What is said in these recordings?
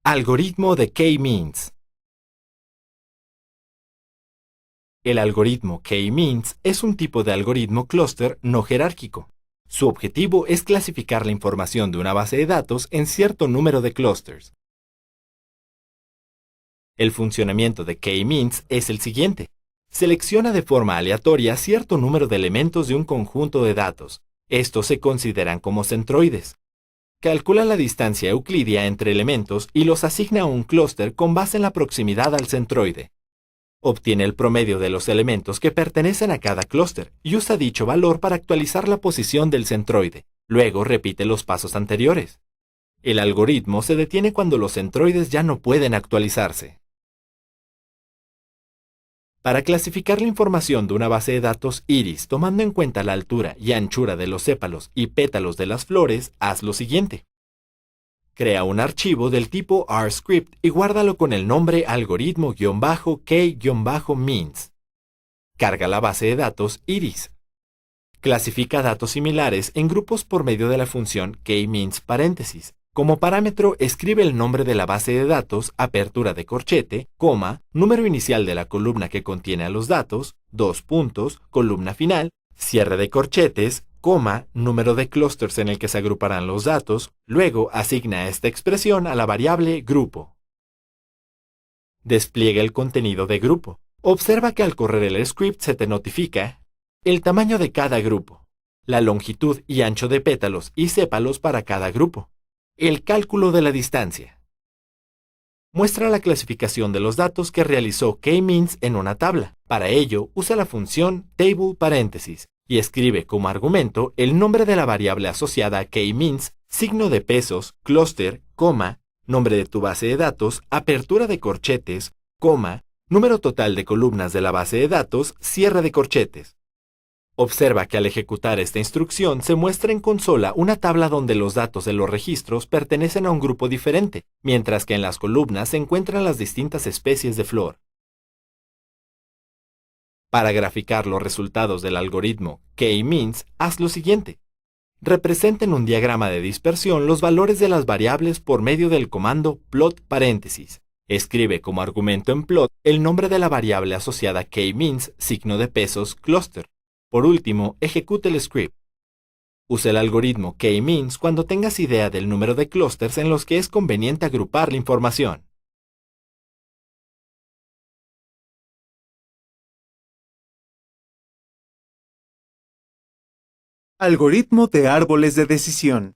Algoritmo de K-means. El algoritmo K-means es un tipo de algoritmo clúster no jerárquico. Su objetivo es clasificar la información de una base de datos en cierto número de clústeres. El funcionamiento de K-means es el siguiente. Selecciona de forma aleatoria cierto número de elementos de un conjunto de datos. Estos se consideran como centroides. Calcula la distancia euclidia entre elementos y los asigna a un clúster con base en la proximidad al centroide. Obtiene el promedio de los elementos que pertenecen a cada clúster y usa dicho valor para actualizar la posición del centroide. Luego repite los pasos anteriores. El algoritmo se detiene cuando los centroides ya no pueden actualizarse. Para clasificar la información de una base de datos iris tomando en cuenta la altura y anchura de los sépalos y pétalos de las flores, haz lo siguiente. Crea un archivo del tipo rscript y guárdalo con el nombre algoritmo-k-means. Carga la base de datos iris. Clasifica datos similares en grupos por medio de la función k-means paréntesis. Como parámetro, escribe el nombre de la base de datos, apertura de corchete, coma, número inicial de la columna que contiene a los datos, dos puntos, columna final, cierre de corchetes, coma, número de clústeres en el que se agruparán los datos, luego asigna esta expresión a la variable grupo. Despliega el contenido de grupo. Observa que al correr el script se te notifica el tamaño de cada grupo, la longitud y ancho de pétalos y sépalos para cada grupo, el cálculo de la distancia. Muestra la clasificación de los datos que realizó K-means en una tabla. Para ello, usa la función table paréntesis y escribe como argumento el nombre de la variable asociada a K-means, signo de pesos, clúster, coma, nombre de tu base de datos, apertura de corchetes, coma, número total de columnas de la base de datos, cierre de corchetes. Observa que al ejecutar esta instrucción se muestra en consola una tabla donde los datos de los registros pertenecen a un grupo diferente, mientras que en las columnas se encuentran las distintas especies de flor. Para graficar los resultados del algoritmo K-means, haz lo siguiente. Representa en un diagrama de dispersión los valores de las variables por medio del comando plot paréntesis. Escribe como argumento en plot el nombre de la variable asociada a K-means, signo de pesos, clúster. Por último, ejecute el script. Usa el algoritmo K-means cuando tengas idea del número de clústeres en los que es conveniente agrupar la información. Algoritmo de árboles de decisión.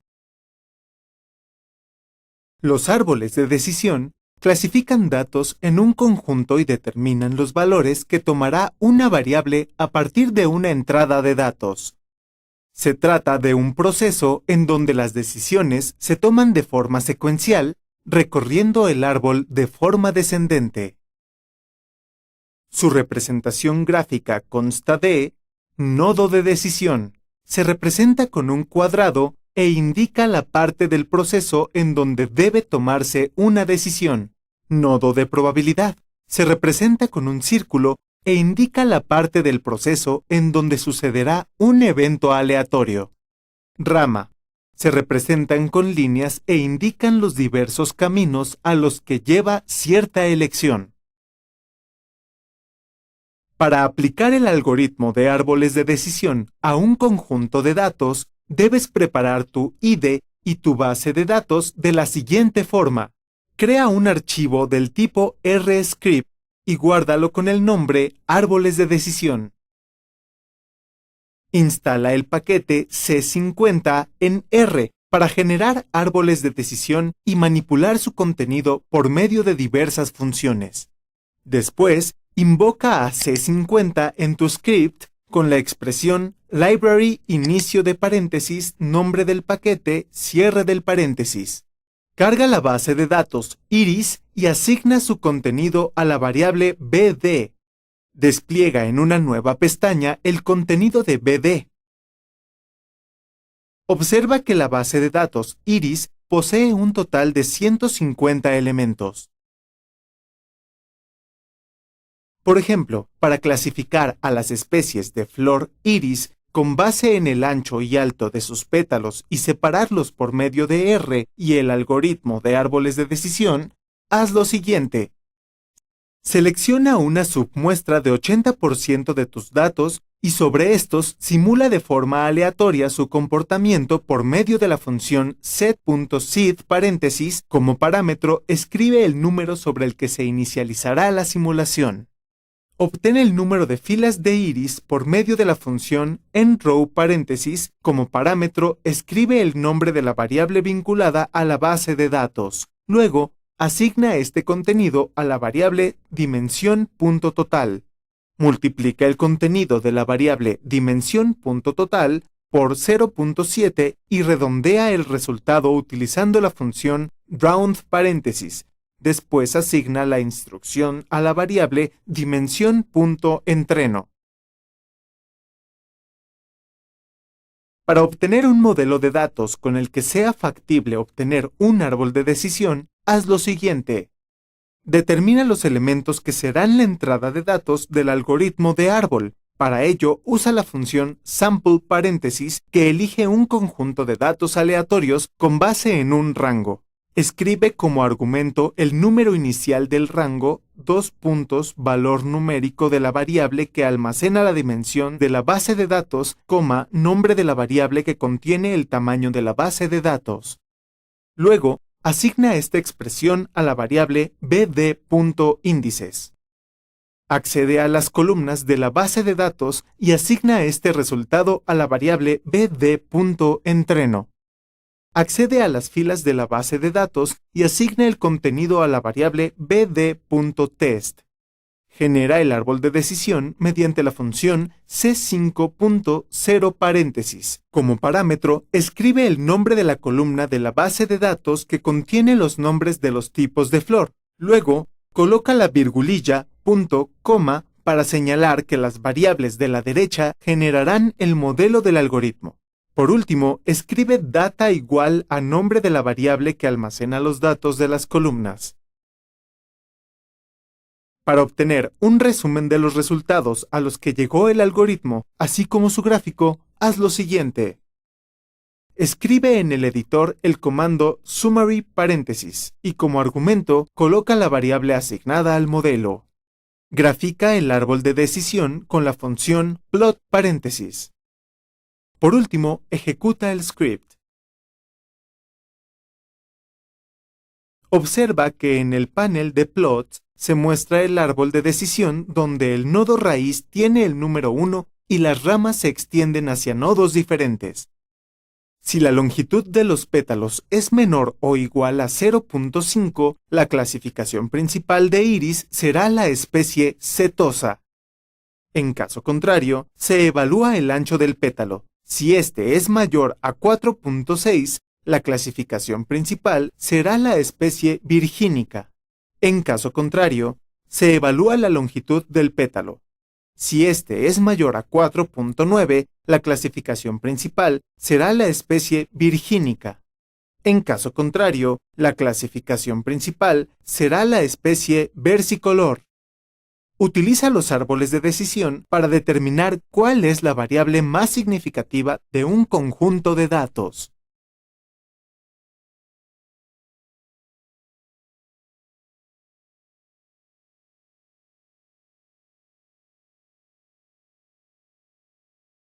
Los árboles de decisión clasifican datos en un conjunto y determinan los valores que tomará una variable a partir de una entrada de datos. Se trata de un proceso en donde las decisiones se toman de forma secuencial, recorriendo el árbol de forma descendente. Su representación gráfica consta de nodo de decisión. Se representa con un cuadrado e indica la parte del proceso en donde debe tomarse una decisión. Nodo de probabilidad. Se representa con un círculo e indica la parte del proceso en donde sucederá un evento aleatorio. Rama. Se representan con líneas e indican los diversos caminos a los que lleva cierta elección. Para aplicar el algoritmo de árboles de decisión a un conjunto de datos, debes preparar tu IDE y tu base de datos de la siguiente forma. Crea un archivo del tipo rscript y guárdalo con el nombre árboles de decisión. Instala el paquete C50 en R para generar árboles de decisión y manipular su contenido por medio de diversas funciones. Después, invoca a C50 en tu script con la expresión library inicio de paréntesis nombre del paquete cierre del paréntesis. Carga la base de datos iris y asigna su contenido a la variable bd. Despliega en una nueva pestaña el contenido de bd. Observa que la base de datos iris posee un total de 150 elementos. Por ejemplo, para clasificar a las especies de flor iris con base en el ancho y alto de sus pétalos y separarlos por medio de R y el algoritmo de árboles de decisión, haz lo siguiente. Selecciona una submuestra de 80% de tus datos y sobre estos simula de forma aleatoria su comportamiento por medio de la función set.seed paréntesis. Como parámetro, escribe el número sobre el que se inicializará la simulación. Obtén el número de filas de iris por medio de la función enrow paréntesis. Como parámetro, escribe el nombre de la variable vinculada a la base de datos. Luego, asigna este contenido a la variable dimensión.total. Multiplica el contenido de la variable dimensión.total por 0.7 y redondea el resultado utilizando la función round paréntesis. Después asigna la instrucción a la variable dimensión.entreno. Para obtener un modelo de datos con el que sea factible obtener un árbol de decisión, haz lo siguiente. Determina los elementos que serán la entrada de datos del algoritmo de árbol. Para ello, usa la función sample paréntesis que elige un conjunto de datos aleatorios con base en un rango. Escribe como argumento el número inicial del rango, valor numérico de la variable que almacena la dimensión de la base de datos, nombre de la variable que contiene el tamaño de la base de datos. Luego, asigna esta expresión a la variable bd.índices. Accede a las columnas de la base de datos y asigna este resultado a la variable bd.entreno. Accede a las filas de la base de datos y asigna el contenido a la variable bd.test. Genera el árbol de decisión mediante la función c5.0 paréntesis. Como parámetro, escribe el nombre de la columna de la base de datos que contiene los nombres de los tipos de flor. Luego, coloca la virgulilla, punto, coma, para señalar que las variables de la derecha generarán el modelo del algoritmo. Por último, escribe data igual a nombre de la variable que almacena los datos de las columnas. Para obtener un resumen de los resultados a los que llegó el algoritmo, así como su gráfico, haz lo siguiente. Escribe en el editor el comando summary paréntesis y como argumento coloca la variable asignada al modelo. Grafica el árbol de decisión con la función plot paréntesis. Por último, ejecuta el script. Observa que en el panel de plots se muestra el árbol de decisión donde el nodo raíz tiene el número 1 y las ramas se extienden hacia nodos diferentes. Si la longitud de los pétalos es menor o igual a 0.5, la clasificación principal de iris será la especie setosa. En caso contrario, se evalúa el ancho del pétalo. Si este es mayor a 4.6, la clasificación principal será la especie virgínica. En caso contrario, se evalúa la longitud del pétalo. Si este es mayor a 4.9, la clasificación principal será la especie virgínica. En caso contrario, la clasificación principal será la especie versicolor. Utiliza los árboles de decisión para determinar cuál es la variable más significativa de un conjunto de datos.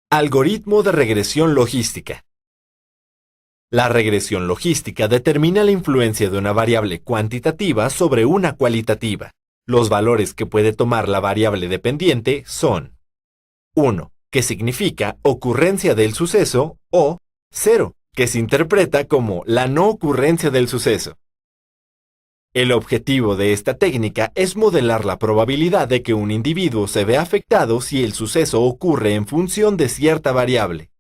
Algoritmo de regresión logística. La regresión logística determina la influencia de una variable cuantitativa sobre una cualitativa. Los valores que puede tomar la variable dependiente son 1, que significa ocurrencia del suceso, o 0, que se interpreta como la no ocurrencia del suceso. El objetivo de esta técnica es modelar la probabilidad de que un individuo se vea afectado si el suceso ocurre en función de cierta variable.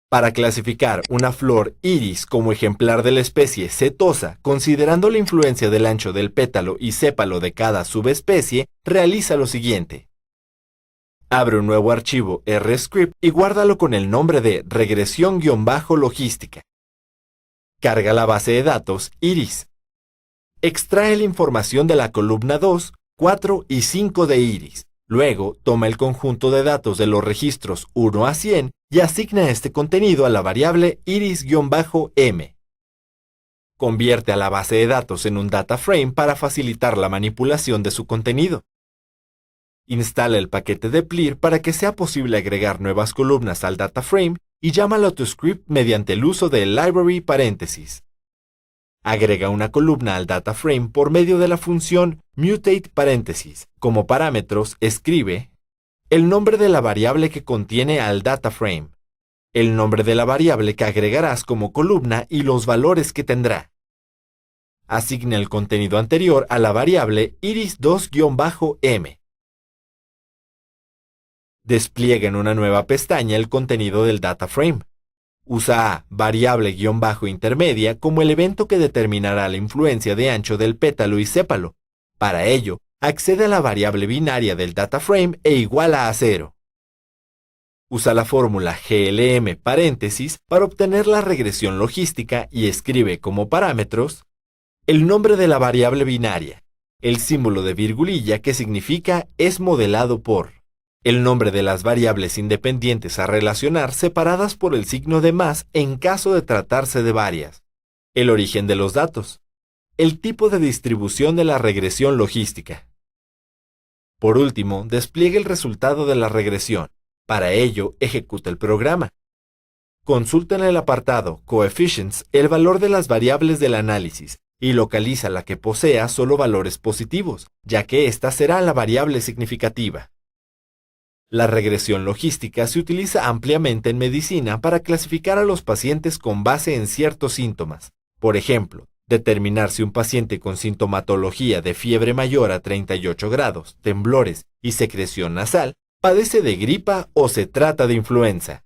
Para clasificar una flor iris como ejemplar de la especie setosa, considerando la influencia del ancho del pétalo y sépalo de cada subespecie, realiza lo siguiente. Abre un nuevo archivo RScript y guárdalo con el nombre de regresión-logística. Carga la base de datos iris. Extrae la información de la columna 2, 4 y 5 de iris. Luego, toma el conjunto de datos de los registros 1 a 100 y asigna este contenido a la variable iris-m. Convierte a la base de datos en un data frame para facilitar la manipulación de su contenido. Instala el paquete de Plir para que sea posible agregar nuevas columnas al data frame y llámalo a tu script mediante el uso del library paréntesis. Agrega una columna al data frame por medio de la función mutate paréntesis. Como parámetros, escribe el nombre de la variable que contiene al data frame, el nombre de la variable que agregarás como columna y los valores que tendrá. Asigna el contenido anterior a la variable iris2-m. Despliega en una nueva pestaña el contenido del data frame. Usa a variable-intermedia como el evento que determinará la influencia de ancho del pétalo y sépalo. Para ello, accede a la variable binaria del data frame e iguala a 0. Usa la fórmula glm paréntesis para obtener la regresión logística y escribe como parámetros el nombre de la variable binaria, el símbolo de virgulilla que significa es modelado por, el nombre de las variables independientes a relacionar separadas por el signo de más en caso de tratarse de varias, el origen de los datos, el tipo de distribución de la regresión logística. Por último, despliegue el resultado de la regresión. Para ello, ejecuta el programa. Consulta en el apartado Coefficients el valor de las variables del análisis y localiza la que posea solo valores positivos, ya que esta será la variable significativa. La regresión logística se utiliza ampliamente en medicina para clasificar a los pacientes con base en ciertos síntomas. Por ejemplo, determinar si un paciente con sintomatología de fiebre mayor a 38 grados, temblores y secreción nasal padece de gripa o se trata de influenza.